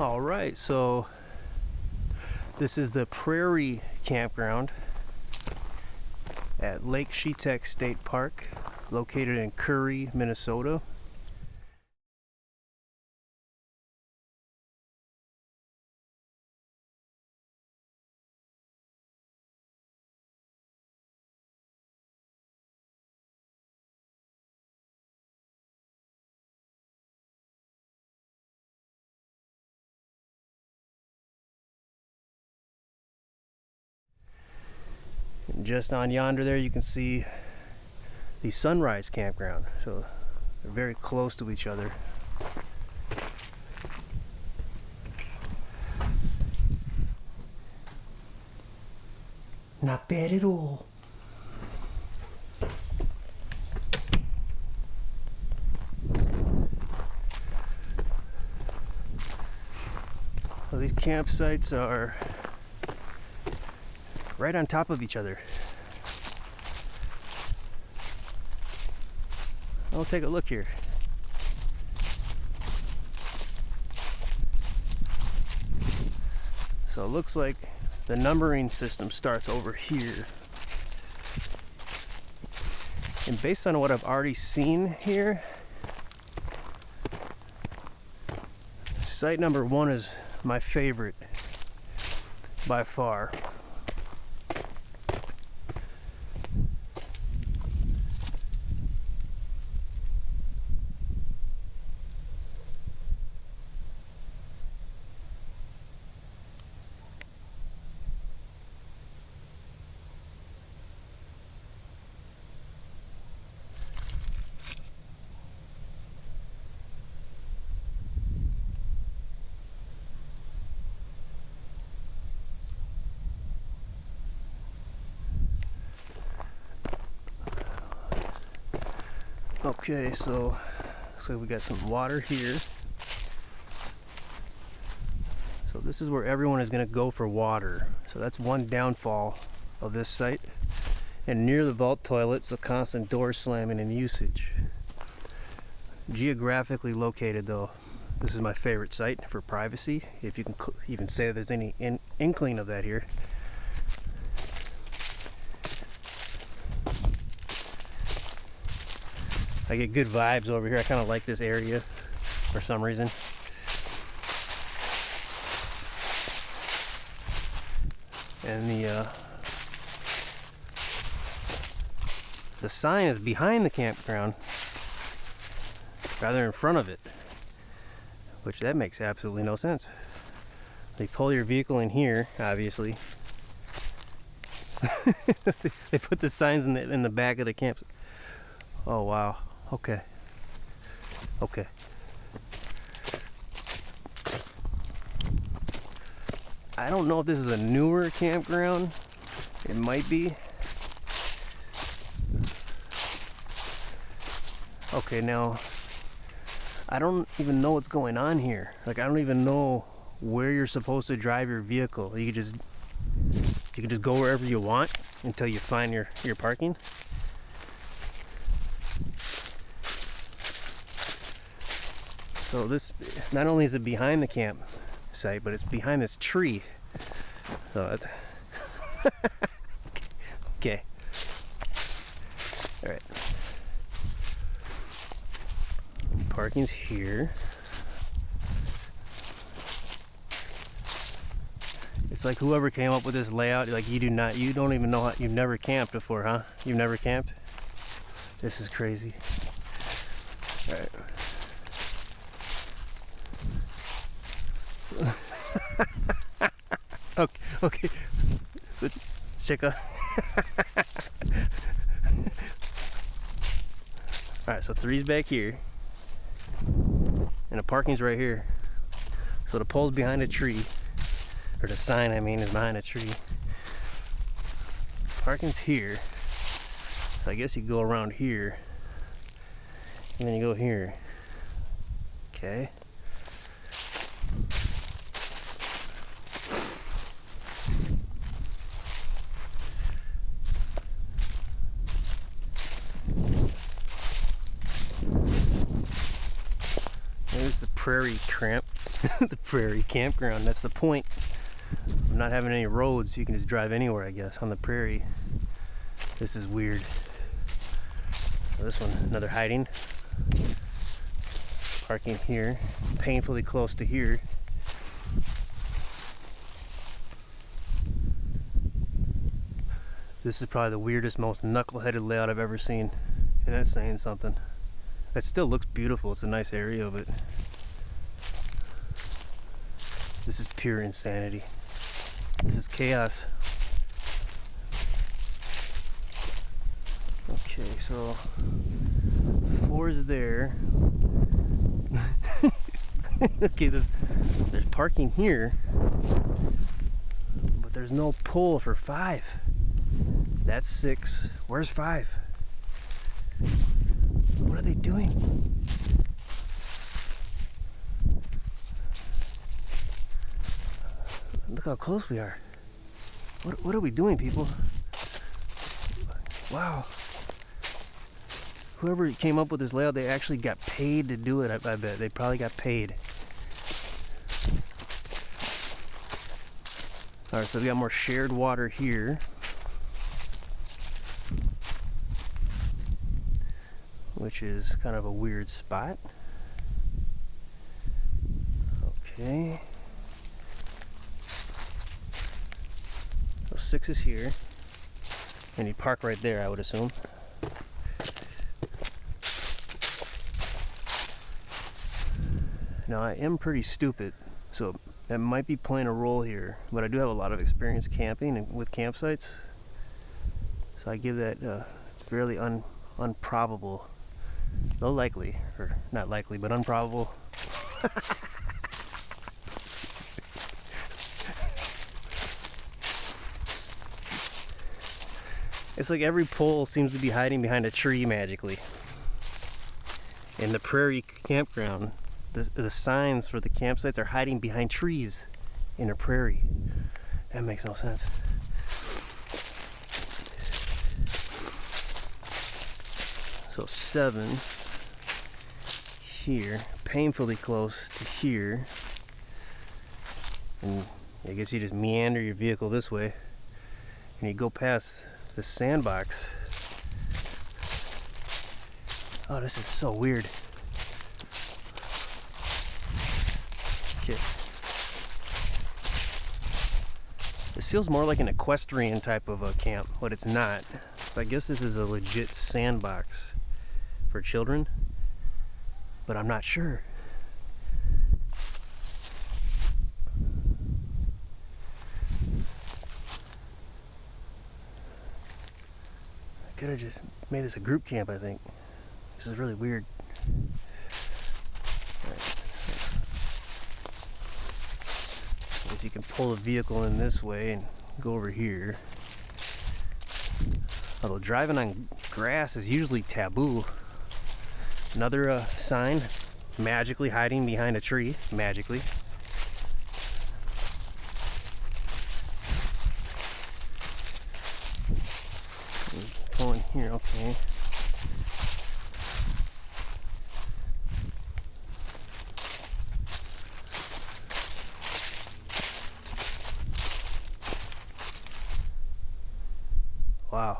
All right, so this is the Prairie Campground at Lake Shetek State Park, located in Currie, Minnesota. And just on yonder there you can see the Sunrise Campground, so they're very close to each other. Not bad at all. Well, these campsites are right on top of each other. I'll take a look here. So it looks like the numbering system starts over here. And based on what I've already seen here, site number 1 is my favorite by far. Okay, so looks like we got some water here. So this is where everyone is going to go for water. So that's one downfall of this site. And near the vault toilets, the constant door slamming and usage. Geographically located though, this is my favorite site for privacy, if you can even say that there's any inkling of that here. I get good vibes over here. I kind of like this area for some reason. And the sign is behind the campground rather than in front of it, which that makes absolutely no sense. They pull your vehicle in here, obviously. They put the signs in the back of the camp. Oh wow. Okay. Okay. I don't know if this is a newer campground. It might be. Okay, now I don't even know what's going on here. Like, I don't even know where you're supposed to drive your vehicle. You can just go wherever you want until you find your parking. So this, not only is it behind the campsite, but it's behind this tree. So okay. All right. Parking's here. It's like whoever came up with this layout, like you don't even know you've never camped before, huh? You've never camped? This is crazy. All right. Okay. So check out. Alright, so 3's back here. And the parking's right here. So the pole's behind a tree. Or the sign, I mean, is behind a tree. Parking's here. So I guess you go around here. And then you go here. Okay. the Prairie Campground. That's the point of not having any roads. You can just drive anywhere, I guess, on the prairie. This is weird. So this one, another hiding. Parking here, painfully close to here. This is probably the weirdest, most knuckleheaded layout I've ever seen. And that's saying something. It still looks beautiful. It's a nice area of it. This is pure insanity. This is chaos. Okay, so 4 is there. Okay, there's parking here, but there's no pole for 5. That's 6. Where's 5? What are they doing? Look how close we are. What are we doing, people? Wow. Whoever came up with this layout, they actually got paid to do it, I bet. They probably got paid. Alright, so we got more shared water here. Which is kind of a weird spot. Okay. So 6 is here. And you park right there, I would assume. Now I am pretty stupid, so that might be playing a role here, but I do have a lot of experience camping and with campsites, so I give that it's fairly unprobable, though likely, or not likely, but unprobable. It's like every pole seems to be hiding behind a tree magically. In the Prairie Campground, the signs for the campsites are hiding behind trees in a prairie. That makes no sense. So 7 here, painfully close to here. And I guess you just meander your vehicle this way and you go past the sandbox. Oh, this is so weird. Okay. This feels more like an equestrian type of a camp, but it's not. So I guess this is a legit sandbox for children, but I'm not sure. I could have just made this a group camp, I think. This is really weird. If you can pull the vehicle in this way and go over here. Although driving on grass is usually taboo. Another sign magically hiding behind a tree. Magically. Pulling here, okay. Wow.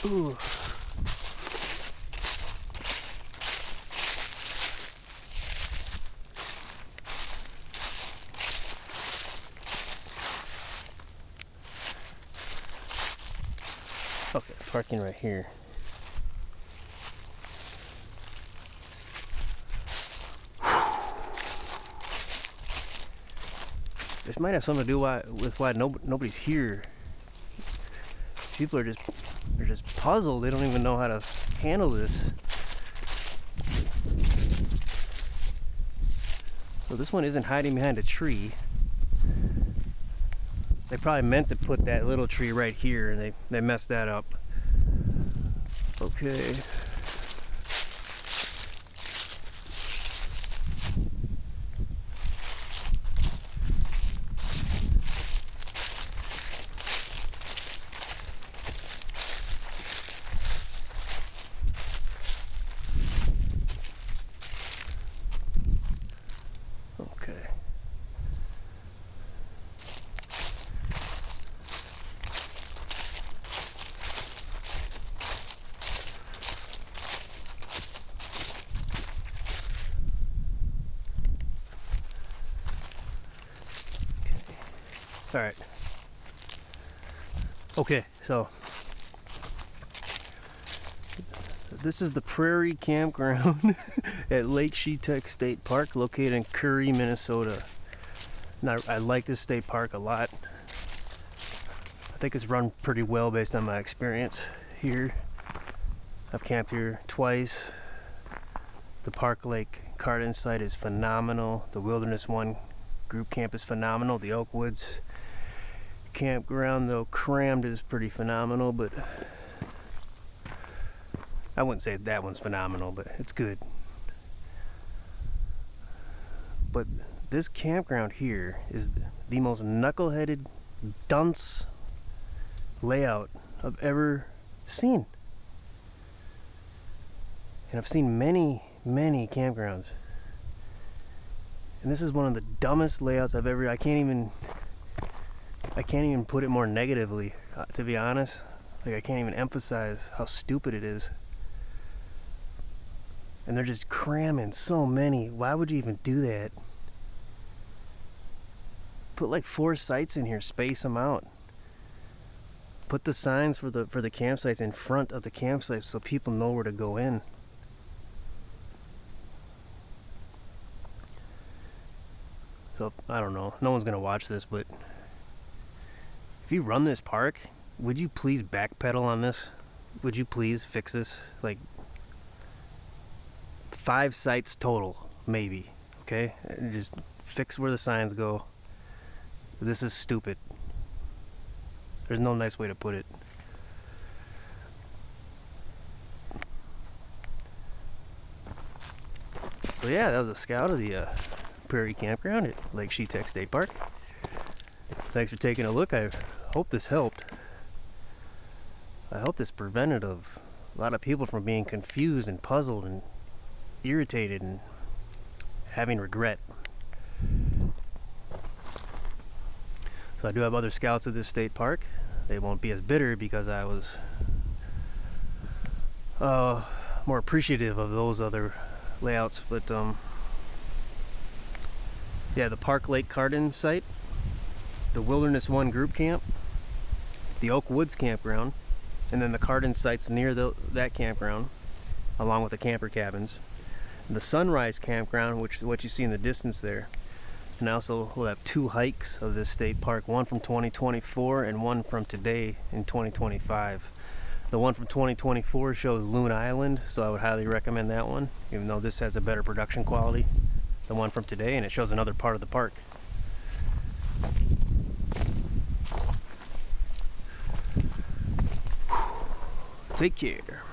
Ooh. Okay, parking right here. This might have something to do with why nobody's here. People are just puzzled. They don't even know how to handle this. So this one isn't hiding behind a tree. They probably meant to put that little tree right here, and they messed that up. Okay. All right. Okay, so this is the Prairie Campground at Lake Shetek State Park, located in Currie, Minnesota. Now, I like this state park a lot. I think it's run pretty well based on my experience here. I've camped here twice. The Park Lake Garden site is phenomenal. The Wilderness One group camp is phenomenal. The Oak Woods campground, though crammed, is pretty phenomenal, but I wouldn't say that one's phenomenal, but it's good. But this campground here is the most knuckleheaded, dunce layout I've ever seen. And I've seen many campgrounds. And this is one of the dumbest layouts I've ever, I can't even put it more negatively, to be honest. Like, I can't even emphasize how stupid it is. And they're just cramming so many. Why would you even do that? Put like 4 sites in here, space them out. Put the signs for the campsites in front of the campsites so people know where to go in. So, I don't know, no one's gonna watch this, but if you run this park, would you please backpedal on this? Would you please fix this? Like, 5 sites total, maybe, okay? And just fix where the signs go. This is stupid. There's no nice way to put it. So yeah, that was a scout of the Prairie Campground at Lake Shetek State Park. Thanks for taking a look. I hope this helped. I hope this prevented a lot of people from being confused and puzzled and irritated and having regret. So I do have other scouts at this state park. They won't be as bitter because I was more appreciative of those other layouts, but yeah, the Park Lake Garden site, the Wilderness One group camp, the Oak Woods campground, and then the Garden sites near that campground, along with the camper cabins. The Sunrise campground, which is what you see in the distance there. And I also will have 2 hikes of this state park, one from 2024 and one from today in 2025. The one from 2024 shows Loon Island, so I would highly recommend that one, even though this has a better production quality. The one from today, and it shows another part of the park. Take care.